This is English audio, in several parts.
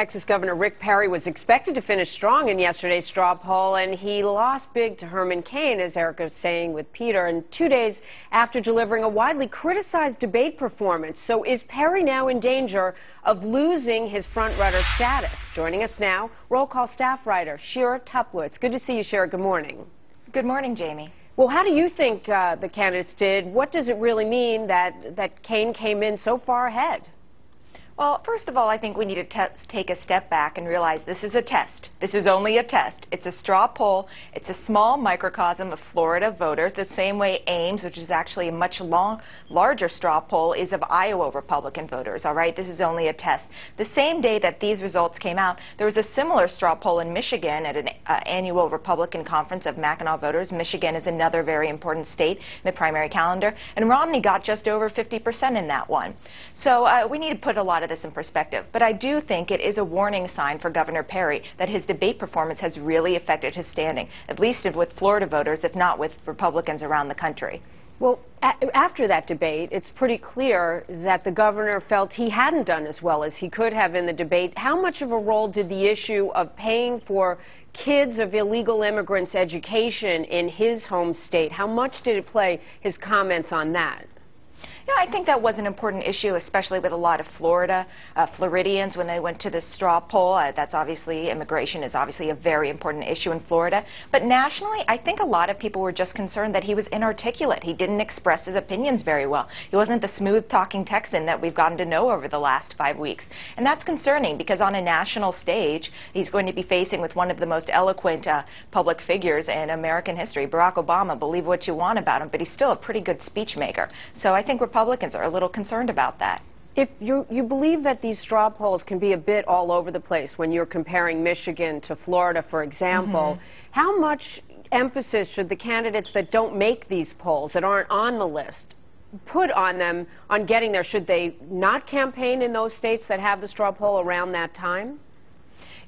Texas Governor Rick Perry was expected to finish strong in yesterday's straw poll, and he lost big to Herman Cain, as Erica was saying with Peter, and 2 days after delivering a widely criticized debate performance. So is Perry now in danger of losing his front-runner status? Joining us now, Roll Call staff writer Shira Toeplitz. Good to see you, Shira. Good morning. Good morning, Jamie. Well, how do you think the candidates did? What does it really mean that Cain came in so far ahead? Well, first of all, I think we need to take a step back and realize this is a test. This is only a test. It's a straw poll. It's a small microcosm of Florida voters, the same way Ames, which is actually a much larger straw poll, is of Iowa Republican voters, all right? This is only a test. The same day that these results came out, there was a similar straw poll in Michigan at an annual Republican conference of Mackinac voters. Michigan is another very important state in the primary calendar, and Romney got just over 50% in that one. So we need to put a lot of this in perspective. But I do think it is a warning sign for Governor Perry that his debate performance has really affected his standing, at least with Florida voters, if not with Republicans around the country. Well, after that debate, it's pretty clear that the governor felt he hadn't done as well as he could have in the debate. How much of a role did the issue of paying for kids of illegal immigrants' education in his home state, how much did it play, his comments on that? Yeah, I think that was an important issue, especially with a lot of Floridians when they went to the straw poll. That's obviously, immigration is obviously a very important issue in Florida. But nationally, I think a lot of people were just concerned that he was inarticulate. He didn't express his opinions very well. He wasn't the smooth-talking Texan that we've gotten to know over the last 5 weeks. And that's concerning because on a national stage, he's going to be facing with one of the most eloquent public figures in American history, Barack Obama. Believe what you want about him, but he's still a pretty good speech maker. So I think Republicans are a little concerned about that. If you believe that these straw polls can be a bit all over the place when you're comparing Michigan to Florida, for example, how much emphasis should the candidates that don't make these polls, that aren't on the list, put on them on getting there? Should they not campaign in those states that have the straw poll around that time?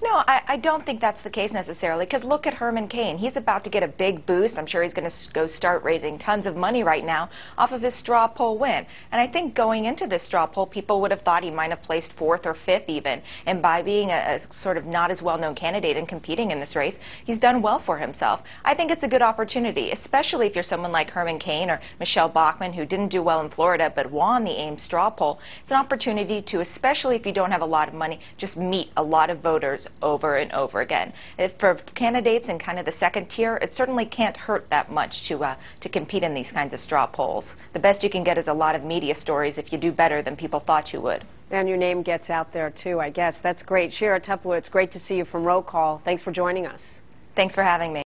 No, I don't think that's the case necessarily, because look at Herman Cain. He's about to get a big boost. I'm sure he's going to go start raising tons of money right now off of his straw poll win. And I think going into this straw poll, people would have thought he might have placed 4th or 5th even. And by being a sort of not as well-known candidate and competing in this race, he's done well for himself. I think it's a good opportunity, especially if you're someone like Herman Cain or Michelle Bachmann, who didn't do well in Florida but won the Ames straw poll. It's an opportunity to, especially if you don't have a lot of money, just meet a lot of voters over and over again. For candidates in kind of the second tier, it certainly can't hurt that much to compete in these kinds of straw polls. The best you can get is a lot of media stories if you do better than people thought you would. And your name gets out there too, I guess. That's great. Shira Toeplitz, it's great to see you from Roll Call. Thanks for joining us. Thanks for having me.